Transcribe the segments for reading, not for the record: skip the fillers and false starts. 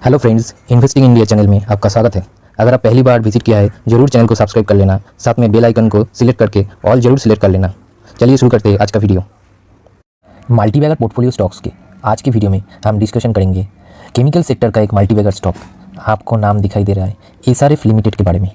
Hello friends, investing India channel में आपका स्वागत है। अगर आप पहली बार विजिट किया है जरूर चैनल को सब्सक्राइब कर लेना, साथ में बेल आइकन को सिलेक्ट करके ऑल जरूर सिलेक्ट कर लेना। चलिए शुरू करते हैं आज का वीडियो। मल्टीबैगर पोर्टफोलियो स्टॉक्स के आज की वीडियो में हम डिस्कशन करेंगे केमिकल सेक्टर का एक मल्टीबैगर स्टॉक, आपको नाम दिखाई दे रहा है एसआरएफ लिमिटेड के बारे में।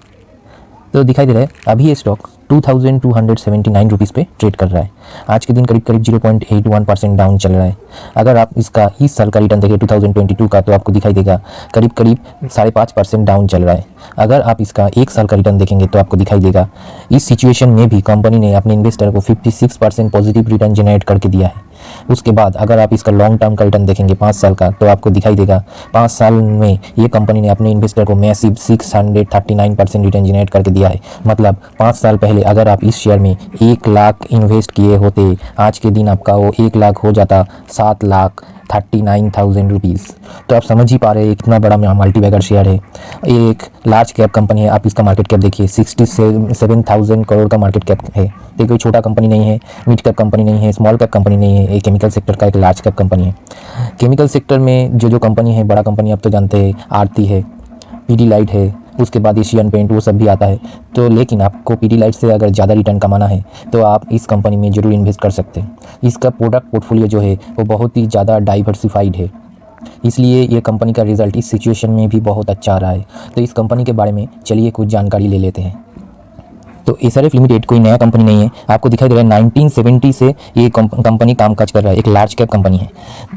तो दिखाई दे रहा है अभी ये स्टॉक 2279 रुपीज़ पे ट्रेड कर रहा है। आज के दिन करीब 0.81% डाउन चल रहा है। अगर आप इसका इस साल का रिटर्न देखें 2022 का, तो आपको दिखाई देगा करीब 5.5% डाउन चल रहा है। अगर आप इसका एक साल का रिटर्न देखेंगे तो आपको दिखाई देगा इस सिचुएशन में भी कंपनी ने अपने इन्वेस्टर को 56% पॉजिटिव रिटर्न जनरेट करके दिया है। उसके बाद अगर आप इसका लॉन्ग टर्म का रिटर्न देखेंगे 5 साल का, तो आपको दिखाई देगा 5 साल में ये कंपनी ने अपने इन्वेस्टर को मैसिव 639% रिटर्न जनरेट करके दिया है। मतलब 5 साल पहले अगर आप इस शेयर में 1 लाख इन्वेस्ट किए होते, आज के दिन आपका वो 1 लाख हो जाता 7,39,000 रुपीज़। तो आप समझ ही पा रहे हैं कितना बड़ा मल्टीबैगर शेयर है। एक लार्ज कैप कंपनी है। आप इसका मार्केट कैप देखिए 67,000 करोड़ का मार्केट कैप है। ये कोई छोटा कंपनी नहीं है, मिड कैप कंपनी नहीं है, स्मॉल कैप कंपनी नहीं है। ये केमिकल सेक्टर का एक लार्ज कैप कंपनी है। केमिकल सेक्टर में जो कंपनी है, बड़ा कंपनी आप तो जानते हैं, आरती है, पीडीलाइट है, उसके बाद एशियन पेंट, वो सब भी आता है। तो लेकिन आपको पीडीलाइट से अगर ज़्यादा रिटर्न कमाना है तो आप इस कंपनी में ज़रूर इन्वेस्ट कर सकते हैं। इसका प्रोडक्ट पोर्टफोलियो जो है वो बहुत ही ज़्यादा डाइवर्सिफाइड है, इसलिए ये कंपनी का रिज़ल्ट इस सिचुएशन में भी बहुत अच्छा आ रहा है। तो इस कंपनी के बारे में चलिए कुछ जानकारी ले लेते हैं। तो एसआरएफ लिमिटेड कोई नया कंपनी नहीं है। आपको दिखाई दे रहा है 1970 से ये कंपनी कामकाज कर रहा है, एक लार्ज कैप कंपनी है।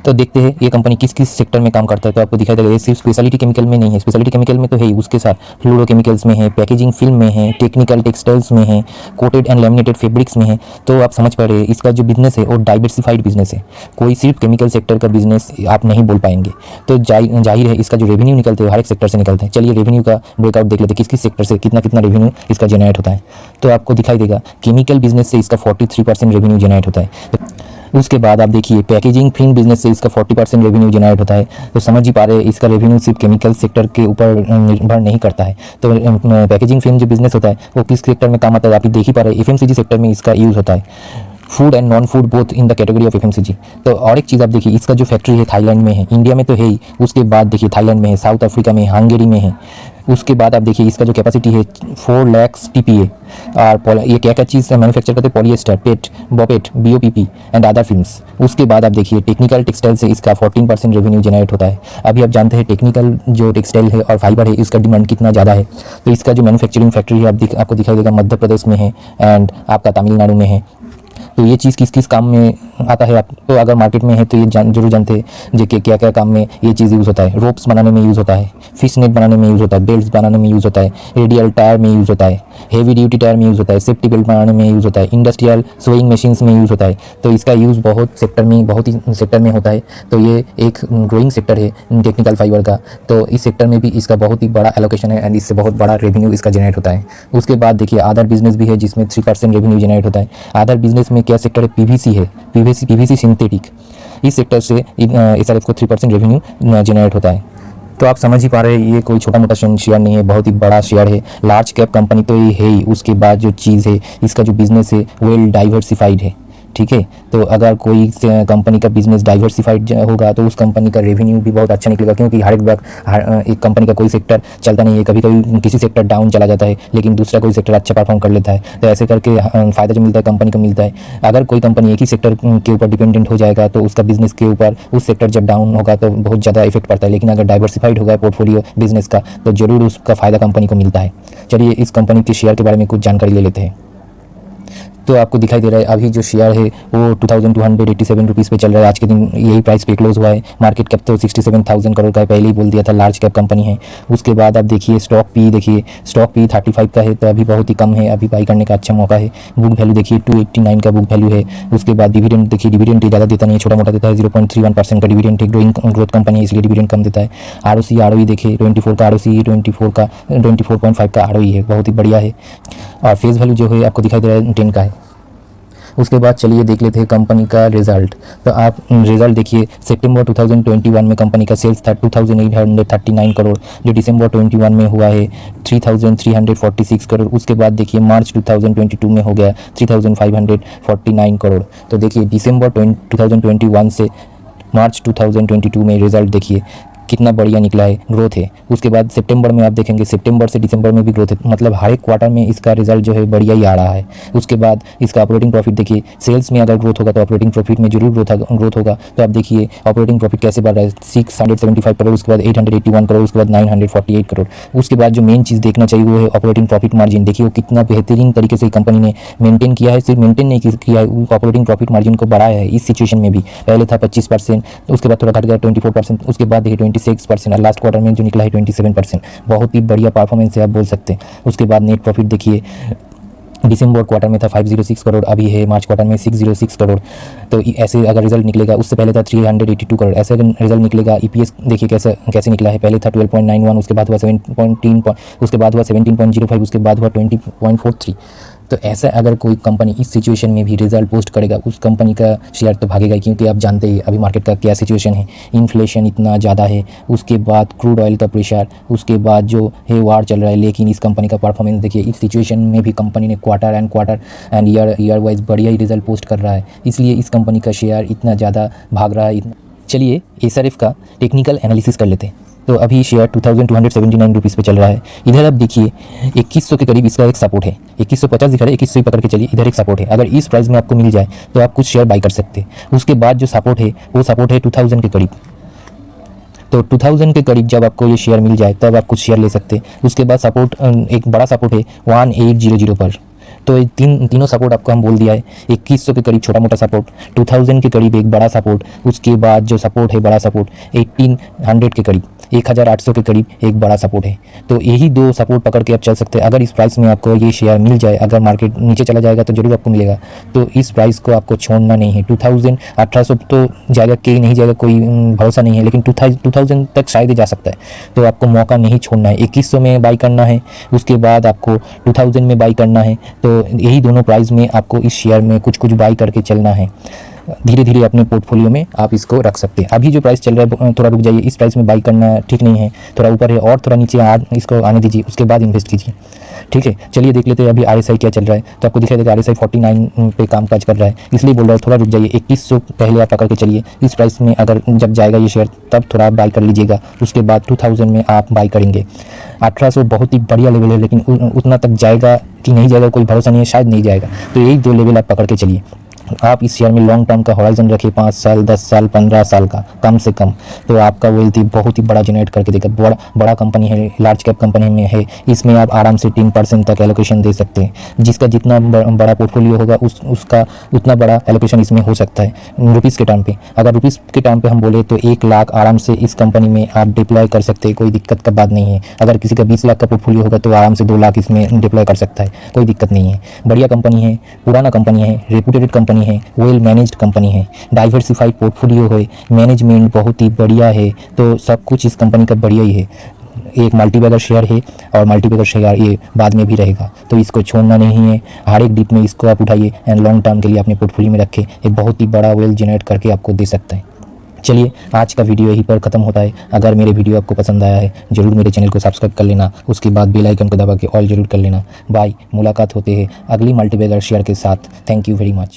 तो देखते हैं ये कंपनी किस किस सेक्टर में काम करता है। तो आपको दिखाई दे रहा है सिर्फ स्पेशलिटी केमिकल में नहीं है, स्पेशलिटी केमिकल में तो है ही, उसके साथ फ्लोरोकेमिकल्स में है, पैकेजिंग फिल्म में है, टेक्निकल टेक्सटाइल्स में है, कोटेड एंड लैमिनेटेड फैब्रिक्स में है। तो आप समझ पा रहे हैं इसका जो बिजनेस है वो डाइवर्सिफाइड बिजनेस है। कोई सिर्फ केमिकल सेक्टर का बिजनेस आप नहीं बोल पाएंगे। तो जाहिर है इसका जो रेवेन्यू निकलते हैं हर एक सेक्टर से निकलते हैं। चलिए रेवेन्यू का ब्रेकआउट देख लेते हैं, किस किस सेक्टर से कितना कितना रेवेन्यू इसका जनरेट होता है। तो आपको दिखाई देगा केमिकल बिजनेस से इसका 43% रेवेन्यू जनरेट होता है। उसके बाद आप देखिए पैकेजिंग फिल्म बिजनेस से इसका 40% रेवेन्यू जनरेट होता है। तो समझ ही पा रहे हैं इसका रेवेन्यू सिर्फ केमिकल सेक्टर के ऊपर निर्भर नहीं करता है। तो पैकेजिंग फिल्म जो बिजनेस होता है वो किस सेक्टर में काम आता है आप देख ही पा रहे हैं, एफएमसीजी सेक्टर में इसका यूज़ होता है। Food and non food both in the category of FMCG. तो और एक चीज़ आप देखिए इसका जो फैक्ट्री है थाईलैंड में है, इंडिया में तो है ही, उसके बाद देखिए थाईलैंड में है, साउथ अफ्रीका में, हंगेरी में है। उसके बाद आप देखिए इसका जो कैपेसिटी है 4 लाख TPA। और ये क्या क्या चीज़ से मैन्युफैक्चर करते हैं, polyester, PET, BOPET, BOPP and other films. उसके बाद आप देखिए टेक्निकल टेक्सटाइल से इसका 14% रेवेन्यू जनरेट होता है। अभी आप जानते हैं टेक्निकल जो टेक्सटाइल है और फाइबर है इसका डिमांड कितना ज़्यादा है। तो इसका जो मैन्युफैक्चरिंग फैक्ट्री है आपको दिखाई देगा मध्य प्रदेश में है एंड आपका तमिलनाडु में है। तो ये चीज़ किस किस काम में आता है आप तो अगर मार्केट में है तो ये जरूर जानते हैं जो कि क्या क्या काम में ये चीज़ यूज़ होता है। रोप्स बनाने में यूज़ होता है, फिश नेट बनाने में यूज़ होता है, बेल्ट बनाने में यूज़ होता है, रेडियल टायर में यूज़ होता है, हेवी ड्यूटी टायर में यूज़ होता है, सेफ्टी बेल्ट बनाने में यूज़ होता है, इंडस्ट्रियल सोइंग मशीन्स में यूज़ होता है। तो इसका यूज़ बहुत ही सेक्टर में होता है। तो ये एक ग्रोइंग सेक्टर है टेक्निकल फाइबर का। तो इस सेक्टर में भी इसका बहुत ही बड़ा एलोकेशन है एंड इससे बहुत बड़ा रेवेन्यू इसका जनरेट होता है। उसके बाद देखिए अदर बिजनेस भी है जिसमें 3% रेवेन्यू जनरेट होता है। अदर बिजनेस में क्या सेक्टर है, PVC है, PVC सिंथेटिक। इस सेक्टर से एसआरएफ को 3% रेवेन्यू जनरेट होता है। तो आप समझ ही पा रहे हैं ये कोई छोटा मोटा शेयर नहीं है, बहुत ही बड़ा शेयर है, लार्ज कैप कंपनी तो ये है ही। उसके बाद जो चीज़ है इसका जो बिजनेस है वेल डाइवर्सिफाइड है, ठीक है। तो अगर कोई कंपनी का बिजनेस डाइवर्सिफाइड होगा तो उस कंपनी का रेवेन्यू भी बहुत अच्छा निकलेगा, क्योंकि हर एक कंपनी का कोई सेक्टर चलता नहीं है। कभी कभी किसी सेक्टर डाउन चला जाता है लेकिन दूसरा कोई सेक्टर अच्छा परफॉर्म कर लेता है। तो ऐसे करके फ़ायदा जो मिलता है कंपनी को मिलता है। अगर कोई कंपनी एक ही सेक्टर के ऊपर डिपेंडेंट हो जाएगा तो उसका बिजनेस के ऊपर उस सेक्टर जब डाउन होगा तो बहुत ज़्यादा इफेक्ट पड़ता है। लेकिन अगर डाइवर्सिफाइड होगा पोर्टफोलियो बिजनेस का तो ज़रूर उसका फ़ायदा कंपनी को मिलता है। चलिए इस कंपनी के शेयर के बारे में कुछ जानकारी ले लेते हैं। तो आपको दिखाई दे रहा है अभी जो शेयर है वो 2287 रुपीज़ पे चल रहा है। आज के दिन यही प्राइस पे क्लोज हुआ है। मार्केट कैप तो 67,000 करोड़ का है, पहले ही बोल दिया था लार्ज कैप कंपनी है। उसके बाद आप देखिए स्टॉक पी 35 का है, तो अभी बहुत ही कम है, अभी बाई करने का अच्छा मौका है। बुक वैल्यू देखिए 289 का बुक वैल्यू है। उसके बाद डिविडेंड देखिए, डिविडेंड ज़्यादा देता नहीं है, छोटा मोटा देता है, 0.31% का डिविडेंड है। ग्रोथ कंपनी है इसलिए डिविडेंड कम देता है। ROE देखिए 24 का ROCE, 24.5 का ROE है, बहुत ही बढ़िया है। और फेस वैल्यू जो है आपको दिखाई दे रहा है 10 का है। उसके बाद चलिए देख लेते हैं कंपनी का रिजल्ट। तो आप रिजल्ट देखिए सितंबर 2021 में कंपनी का सेल्स था 2839 करोड़, जो दिसंबर 21 में हुआ है 3346 करोड़। उसके बाद देखिए मार्च 2022 में हो गया 3549 करोड़। तो देखिए दिसंबर 2021 से मार्च 2022 में रिजल्ट देखिए कितना बढ़िया निकला है, ग्रोथ है। उसके बाद सितंबर में आप देखेंगे, सितंबर से दिसंबर में भी ग्रोथ है, मतलब हर एक क्वार्टर में इसका रिजल्ट जो है बढ़िया ही आ रहा है। उसके बाद इसका ऑपरेटिंग प्रॉफिट देखिए, सेल्स में अगर ग्रोथ होगा तो ऑपरेटिंग प्रॉफिट में जरूर ग्रोथ होगा। तो आप देखिए ऑपरेटिंग प्रॉफिट कैसे बढ़ रहा है, 675 करोड़, उसके बाद 881 करोड़, उसके बाद 948 करोड़। उसके बाद जो मेन चीज़ देखना चाहिए वो है ऑपरेटिंग प्रॉफिट मार्जिन। देखिए वो कितना बेहतरीन तरीके से कंपनी ने मेंटेन किया है, सिर्फ मेंटेन नहीं किया है, ऑपरेटिंग प्रॉफिट मार्जिन को बढ़ाया है इस सिचुएशन में भी। पहले था 25%, उसके बाद थोड़ा घट गया 24%, उसके बाद देखिए 26% और लास्ट क्वार्टर में जो निकला है 27%। बहुत ही बढ़िया परफॉर्मेंस है आप बोल सकते हैं। उसके बाद नेट प्रॉफिट देखिए, दिसंबर क्वार्टर में था 506 करोड़, अभी है मार्च क्वार्टर में 606 करोड़। तो ऐसे अगर रिजल्ट निकलेगा, उससे पहले था 382 करोड़, ऐसे अगर रिजल्ट निकलेगा। ईपीएस देखिए कैसे निकला है, पहले था 12.91, उसके बाद हुआ 7.3, उसके बाद हुआ 17.05, उसके बाद हुआ 20.43। तो ऐसा अगर कोई कंपनी इस सिचुएशन में भी रिजल्ट पोस्ट करेगा, उस कंपनी का शेयर तो भागेगा, क्योंकि आप जानते हैं अभी मार्केट का क्या सिचुएशन है, इन्फ्लेशन इतना ज़्यादा है, उसके बाद क्रूड ऑयल का प्रेशर, उसके बाद जो है वार चल रहा है। लेकिन इस कंपनी का परफॉर्मेंस देखिए, इस सिचुएशन में भी कंपनी ने क्वार्टर एंड ईयर वाइज बढ़िया ही रिजल्ट पोस्ट कर रहा है, इसलिए इस कंपनी का शेयर इतना ज़्यादा भाग रहा है। चलिए एसआरएफ का टेक्निकल एनालिसिस कर लेते हैं। तो अभी शेयर 2279 रुपीज़ पे चल रहा है। इधर आप देखिए 2100 के करीब इसका एक सपोर्ट है, 2150 दिखा रहा है, 2100 ही पकड़ के चलिए, इधर एक सपोर्ट है। अगर इस प्राइस में आपको मिल जाए तो आप कुछ शेयर बाई कर सकते हैं। उसके बाद जो सपोर्ट है वो सपोर्ट है 2000 के करीब। तो 2000 के करीब जब आपको ये शेयर मिल जाए तब आप कुछ शेयर ले सकते हैं। उसके बाद सपोर्ट, एक बड़ा सपोर्ट है 1800 पर। तो तीनों सपोर्ट आपको हम बोल दिया है। 2100 के करीब छोटा मोटा सपोर्ट, 2000 के करीब एक बड़ा सपोर्ट, उसके बाद जो सपोर्ट है बड़ा सपोर्ट 1800 के करीब, 1800 के करीब एक बड़ा सपोर्ट है। तो यही दो सपोर्ट पकड़ के आप चल सकते हैं। अगर इस प्राइस में आपको ये शेयर मिल जाए, अगर मार्केट नीचे चला जाएगा तो जरूर आपको मिलेगा, तो इस प्राइस को आपको छोड़ना नहीं है। 1800 तो जाएगा कि नहीं जाएगा कोई भरोसा नहीं है, लेकिन 2000 तक शायद ही जा सकता है। तो आपको मौका नहीं छोड़ना है। 2100 में बाई करना है, उसके बाद आपको 2000 में बाई करना है। तो यही दोनों प्राइस में आपको इस शेयर में कुछ बाई करके चलना है। धीरे धीरे अपने पोर्टफोलियो में आप इसको रख सकते हैं। अभी जो प्राइस चल रहा है थोड़ा रुक जाइए, इस प्राइस में बाई करना ठीक नहीं है, थोड़ा ऊपर है और थोड़ा नीचे इसको आने दीजिए, उसके बाद इन्वेस्ट कीजिए। ठीक है, चलिए देख लेते हैं अभी आरएसआई क्या चल रहा है। तो आपको दिखाई देगा आरएसआई 49 पे काम काज कर रहा है, इसलिए बोल रहा है थोड़ा रुक जाइए। 2100 पहले आप पकड़ के चलिए। इस प्राइस में अगर जब जाएगा ये शेयर तब थोड़ा आप बाई कर लीजिएगा, उसके बाद 2000 में आप बाई करेंगे। 1800 बहुत ही बढ़िया लेवल है, लेकिन उतना तक जाएगा कि नहीं जाएगा कोई भरोसा नहीं है, शायद नहीं जाएगा। तो यही दो लेवल आप पकड़ के चलिए। आप इस शेयर में लॉन्ग टर्म का हॉराइजन रखिए, 5 साल 10 साल 15 साल का कम से कम, तो आपका वेल्थ बहुत ही बड़ा जनरेट करके देगा। बड़ा कंपनी है, लार्ज कैप कंपनी में है, इसमें आप आराम से 3% तक एलोकेशन दे सकते हैं। जिसका जितना बड़ा पोर्टफोलियो होगा उसका उतना बड़ा एलोकेशन इसमें हो सकता है रुपीज़ के टर्म पे। अगर रुपीज़ के टर्म पे हम बोले तो 1 लाख आराम से इस कंपनी में आप डिप्लॉय कर सकते हैं, कोई दिक्कत का बात नहीं है। अगर किसी का 20 लाख का पोर्टफोलियो होगा तो आराम से 2 लाख इसमें डिप्लॉय कर सकता है, कोई दिक्कत नहीं है। बढ़िया कंपनी है, पुराना कंपनी है, रेपुटेटेड कंपनी है, वेल मैनेज्ड कंपनी है, डाइवर्सिफाइड पोर्टफोलियो है, मैनेजमेंट बहुत ही बढ़िया है। तो सब कुछ इस कंपनी का बढ़िया ही है। एक मल्टीबैगर शेयर है और मल्टीबैगर शेयर ये बाद में भी रहेगा, तो इसको छोड़ना नहीं है। हर एक डिप में इसको आप उठाइए एंड लॉन्ग टर्म के लिए अपने पोर्टफोलियो में रखें। ये बहुत ही बड़ा वेल जनरेट करके आपको दे सकता है। चलिए आज का वीडियो यहीं पर ख़त्म होता है। अगर मेरे वीडियो आपको पसंद आया है जरूर मेरे चैनल को सब्सक्राइब कर लेना, उसके बाद बेल आइकन को दबा के ऑल जरूर कर लेना। बाय, मुलाकात होते हैं अगली मल्टीबैगर शेयर के साथ। Thank you very much.